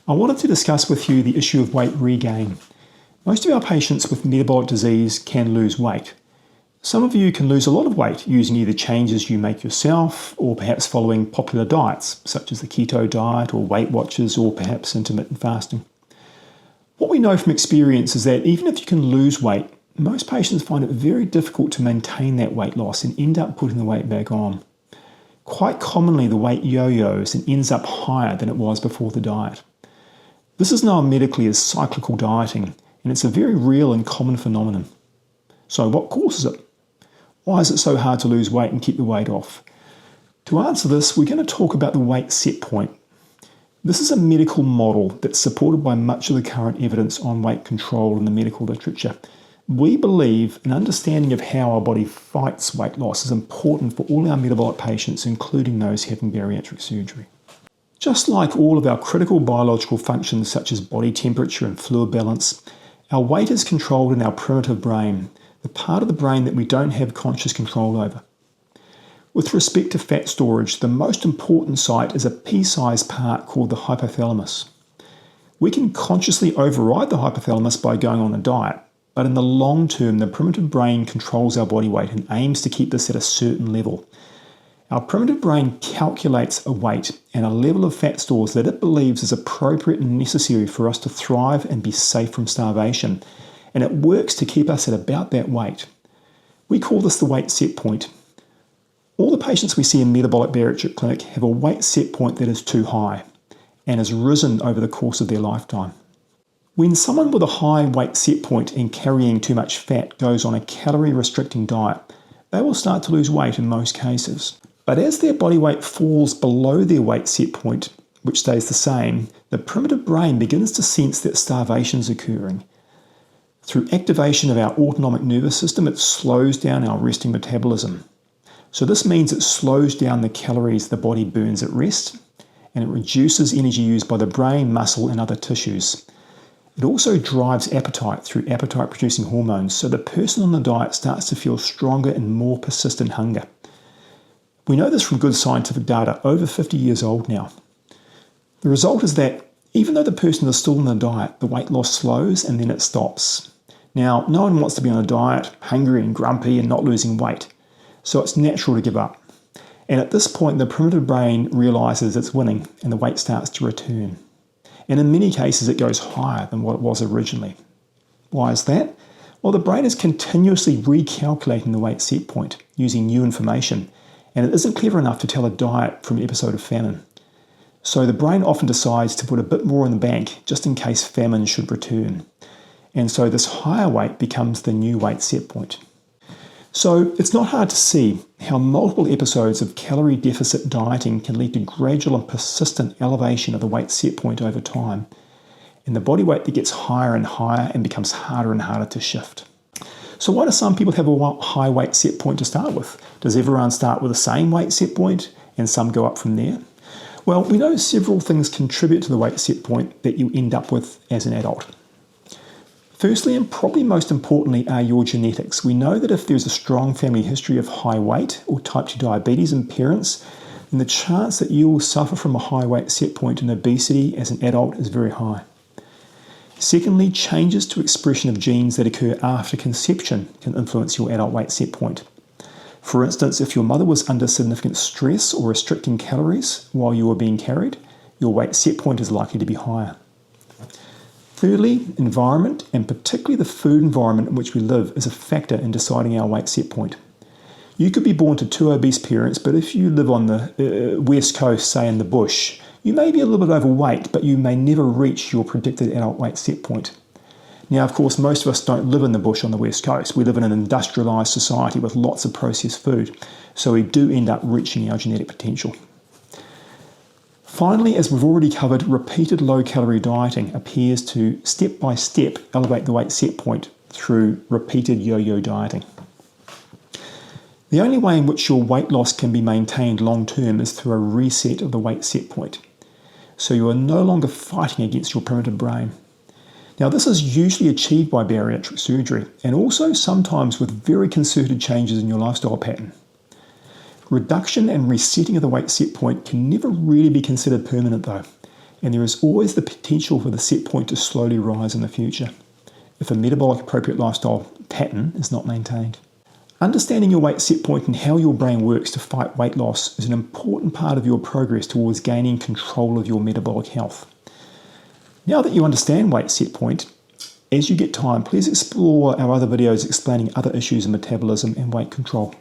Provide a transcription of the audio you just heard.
I wanted to discuss with you the issue of weight regain. Most of our patients with metabolic disease can lose weight. Some of you can lose a lot of weight using either changes you make yourself or perhaps following popular diets such as the keto diet or Weight Watchers or perhaps intermittent fasting. What we know from experience is that even if you can lose weight, most patients find it very difficult to maintain that weight loss and end up putting the weight back on. Quite commonly the weight yo-yos and ends up higher than it was before the diet. This is known medically as cyclical dieting, and it's a very real and common phenomenon. So what causes it? Why is it so hard to lose weight and keep the weight off? To answer this, we're going to talk about the weight set point. This is a medical model that's supported by much of the current evidence on weight control in the medical literature. We believe an understanding of how our body fights weight loss is important for all our metabolic patients, including those having bariatric surgery. Just like all of our critical biological functions such as body temperature and fluid balance, our weight is controlled in our primitive brain, the part of the brain that we don't have conscious control over. With respect to fat storage, the most important site is a pea-sized part called the hypothalamus. We can consciously override the hypothalamus by going on a diet, but in the long term, the primitive brain controls our body weight and aims to keep this at a certain level. Our primitive brain calculates a weight and a level of fat stores that it believes is appropriate and necessary for us to thrive and be safe from starvation, and it works to keep us at about that weight. We call this the weight set point. All the patients we see in metabolic bariatric clinic have a weight set point that is too high and has risen over the course of their lifetime. When someone with a high weight set point and carrying too much fat goes on a calorie restricting diet, they will start to lose weight in most cases. But as their body weight falls below their weight set point, which stays the same, the primitive brain begins to sense that starvation is occurring. Through activation of our autonomic nervous system, it slows down our resting metabolism. So this means it slows down the calories the body burns at rest, and it reduces energy used by the brain, muscle, and other tissues. It also drives appetite through appetite-producing hormones, so the person on the diet starts to feel stronger and more persistent hunger. We know this from good scientific data over 50 years old now. The result is that even though the person is still on the diet, the weight loss slows and then it stops. Now, no one wants to be on a diet, hungry and grumpy and not losing weight, so it's natural to give up. And at this point, the primitive brain realizes it's winning and the weight starts to return. And in many cases, it goes higher than what it was originally. Why is that? Well, the brain is continuously recalculating the weight set point using new information, and it isn't clever enough to tell a diet from an episode of famine. So the brain often decides to put a bit more in the bank just in case famine should return. And so this higher weight becomes the new weight set point. So it's not hard to see how multiple episodes of calorie deficit dieting can lead to gradual and persistent elevation of the weight set point over time, and the body weight that gets higher and higher and becomes harder and harder to shift. So why do some people have a high weight set point to start with? Does everyone start with the same weight set point and some go up from there? Well, we know several things contribute to the weight set point that you end up with as an adult. Firstly, and probably most importantly, are your genetics. We know that if there's a strong family history of high weight or type 2 diabetes in parents, then the chance that you will suffer from a high weight set point and obesity as an adult is very high. Secondly, changes to expression of genes that occur after conception can influence your adult weight set point. For instance, if your mother was under significant stress or restricting calories while you were being carried, your weight set point is likely to be higher. Thirdly, environment, and particularly the food environment in which we live, is a factor in deciding our weight set point. You could be born to two obese parents, but if you live on the west coast, say in the bush, you may be a little bit overweight, but you may never reach your predicted adult weight set point. Now, of course, most of us don't live in the bush on the west coast. We live in an industrialised society with lots of processed food, so we do end up reaching our genetic potential. Finally, as we've already covered, repeated low-calorie dieting appears to step-by-step elevate the weight set point through repeated yo-yo dieting. The only way in which your weight loss can be maintained long-term is through a reset of the weight set point. So you are no longer fighting against your primitive brain. Now, this is usually achieved by bariatric surgery and also sometimes with very concerted changes in your lifestyle pattern. Reduction and resetting of the weight set point can never really be considered permanent though, and there is always the potential for the set point to slowly rise in the future if a metabolic appropriate lifestyle pattern is not maintained. Understanding your weight set point and how your brain works to fight weight loss is an important part of your progress towards gaining control of your metabolic health. Now that you understand weight set point, as you get time, please explore our other videos explaining other issues in metabolism and weight control.